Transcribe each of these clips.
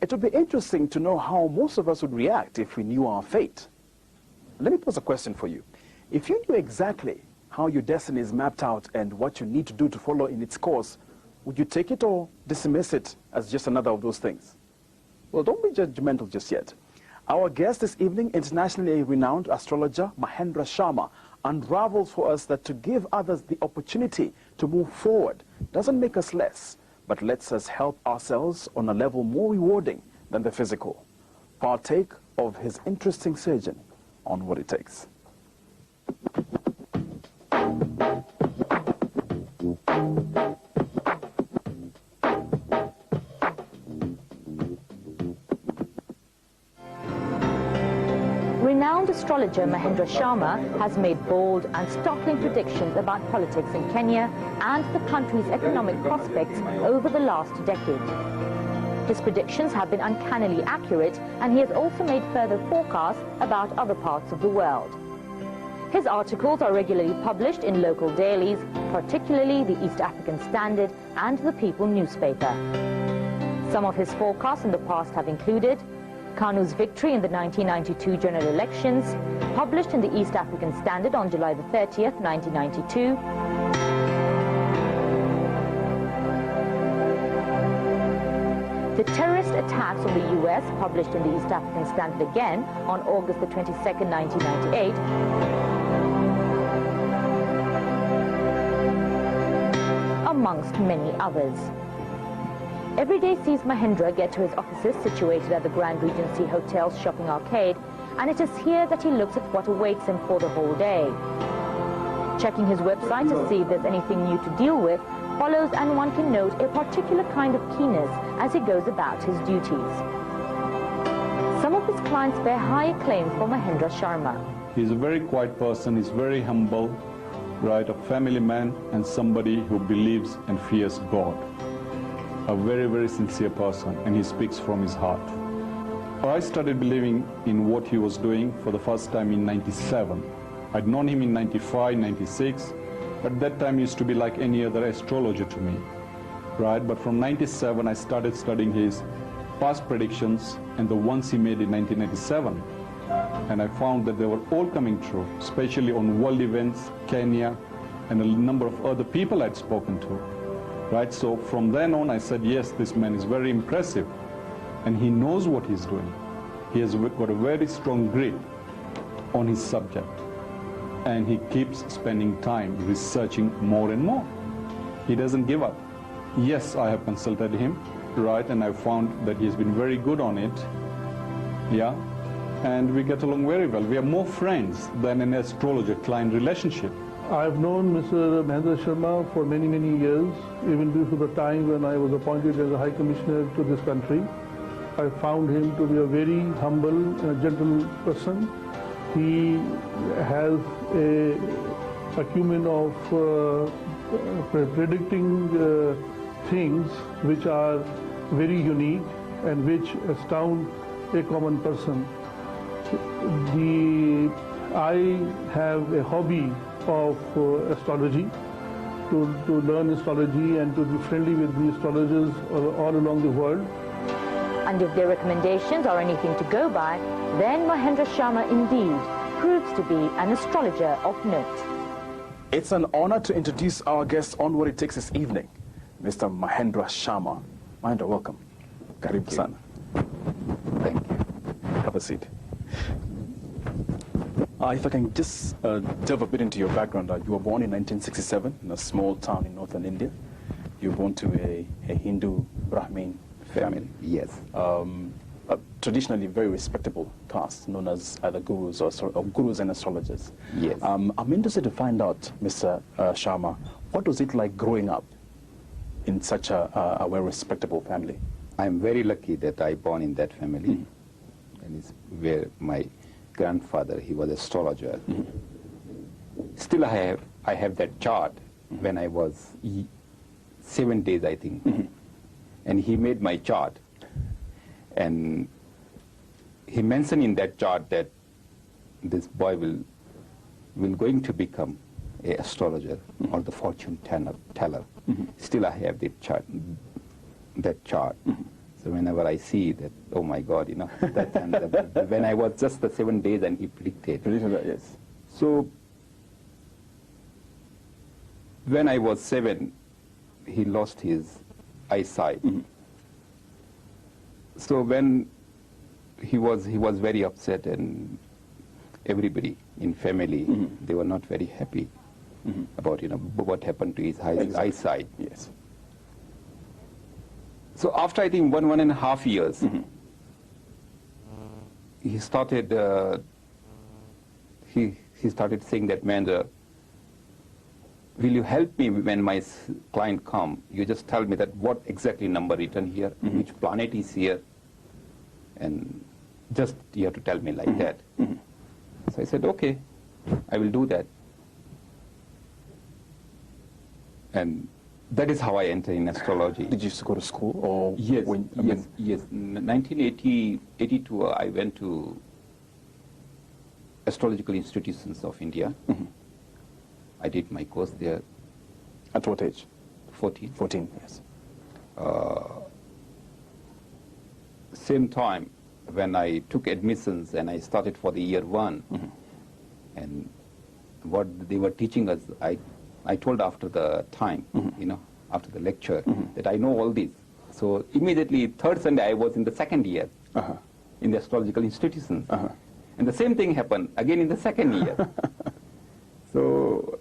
It would be interesting to know how most of us would react if we knew our fate. Let me pose a question for you. If you knew exactly how your destiny is mapped out and what you need to do to follow in its course, would you take it or dismiss it as just another of those things? Well, don't be judgmental just yet. Our guest this evening, internationally renowned astrologer Mahendra Sharma, unravels for us that to give others the opportunity to move forward doesn't make us less, but lets us help ourselves on a level more rewarding than the physical. Partake of his interesting surgeon on what it takes. Renowned astrologer Mahendra Sharma has made bold and startling predictions about politics in Kenya and the country's economic prospects over the last decade. His predictions have been uncannily accurate, and he has also made further forecasts about other parts of the world. His articles are regularly published in local dailies, particularly the East African Standard and the People newspaper. Some of his forecasts in the past have included KANU's victory in the 1992 general elections, published in the East African Standard on July the 30th, 1992. The terrorist attacks on the US, published in the East African Standard again on August the 22nd, 1998. Amongst many others. Every day sees Mahendra get to his offices situated at the Grand Regency Hotel's shopping arcade, and it is here that he looks at what awaits him for the whole day. Checking his website to see if there's anything new to deal with follows, and one can note a particular kind of keenness as he goes about his duties. Some of his clients bear high acclaim for Mahendra Sharma. He's a very quiet person, he's very humble, right, a family man and somebody who believes and fears God. A very, very sincere person, and he speaks from his heart. I started believing in what he was doing for the first time in '97. I'd known him in '95, '96, but that time used to be like any other astrologer to me, right? But from '97, I started studying his past predictions and the ones he made in 1997. And I found that they were all coming true, especially on world events, Kenya, and a number of other people I'd spoken to. Right, so from then on I said, yes, this man is very impressive and he knows what he's doing. He has got a very strong grip on his subject and he keeps spending time researching more and more. He doesn't give up. Yes, I have consulted him, right, and I found that he's been very good on it, yeah, and we get along very well. We are more friends than an astrologer-client relationship. I've known Mr. Mahendra Sharma for many, many years, even before the time when I was appointed as a High Commissioner to this country. I found him to be a very humble and gentle person. He has a acumen of predicting things which are very unique and which astound a common person. I have a hobby of astrology, to learn astrology and to be friendly with the astrologers all along the world. And if their recommendations are anything to go by, then Mahendra Sharma indeed proves to be an astrologer of note. It's an honor to introduce our guest on What It Takes this evening, Mr. Mahendra Sharma. Mahendra, welcome. Karibu sana. Thank you. Have a seat. If I can just delve a bit into your background. You were born in 1967 in a small town in northern India. You were born to a Hindu Brahmin family. Yes. Traditionally very respectable caste, known as either gurus or gurus and astrologers. Yes. I'm interested to find out, Mr. Sharma, what was it like growing up in such a well-respectable family? I'm very lucky that I born in that family, and it's where my grandfather, he was astrologer. Still I have that chart when I was 7 days, I think. And he made my chart. And he mentioned in that chart that this boy will going to become an astrologer or the fortune teller. Still I have that chart. So whenever I see that, oh my God, you know, that time, when I was just the 7 days and he predicted. Yes. So when I was 7, he lost his eyesight. So when he was very upset, and everybody in family, they were not very happy about, you know, what happened to his eyesight. Yes. So after, I think, 1.5 years, he started he started saying that, Mahendra, will you help me when my client come? You just tell me that what exactly number written here, which planet is here, and just you have to tell me like that. So I said, okay, I will do that. And that is how I entered in astrology. Did you used to go to school? Or Yes, when, yes. 1982, I went to astrological institutions of India. I did my course there. At what age? 14. 14, yes. Same time when I took admissions and I started for the year 1, and what they were teaching us, I told after the time, you know, after the lecture, that I know all this. So immediately, third Sunday, I was in the second year in the astrological institutions. And the same thing happened again in the second year. So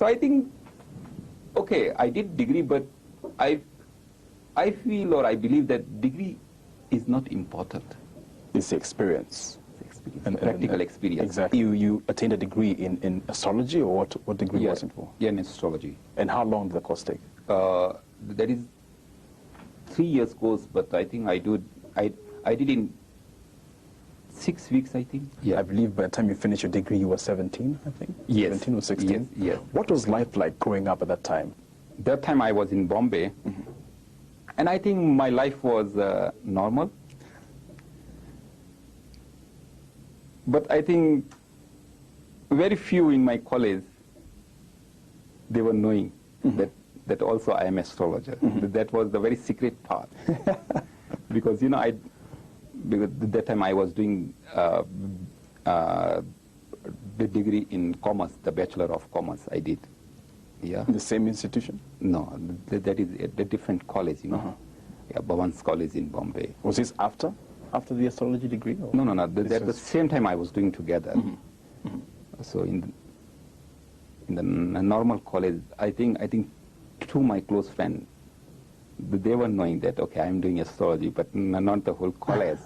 I think, okay, I did degree, but I feel, or I believe that degree is not important. It's the experience. And practical experience. Exactly. You attained a degree in astrology, or what degree was it for? Yeah, in astrology. And how long did the course take? That is 3 years course, but I think I did in 6 weeks, I think. Yeah, I believe by the time you finished your degree, you were 17, I think? Yes. 17 or 16? Yes. What was life like growing up at that time? That time I was in Bombay, and I think my life was normal. But I think very few in my college, they were knowing that also I am astrologer. That was the very secret part. Because, you know, because at that time I was doing the degree in commerce, the Bachelor of Commerce I did. Yeah. In the same institution? No, that is a different college, you know. Yeah, Bhavan's College in Bombay. Was this after the astrology degree? Or? No. At the same time I was doing together. So in the normal college, I think two my close friends, they were knowing that, okay, I'm doing astrology, but not the whole college.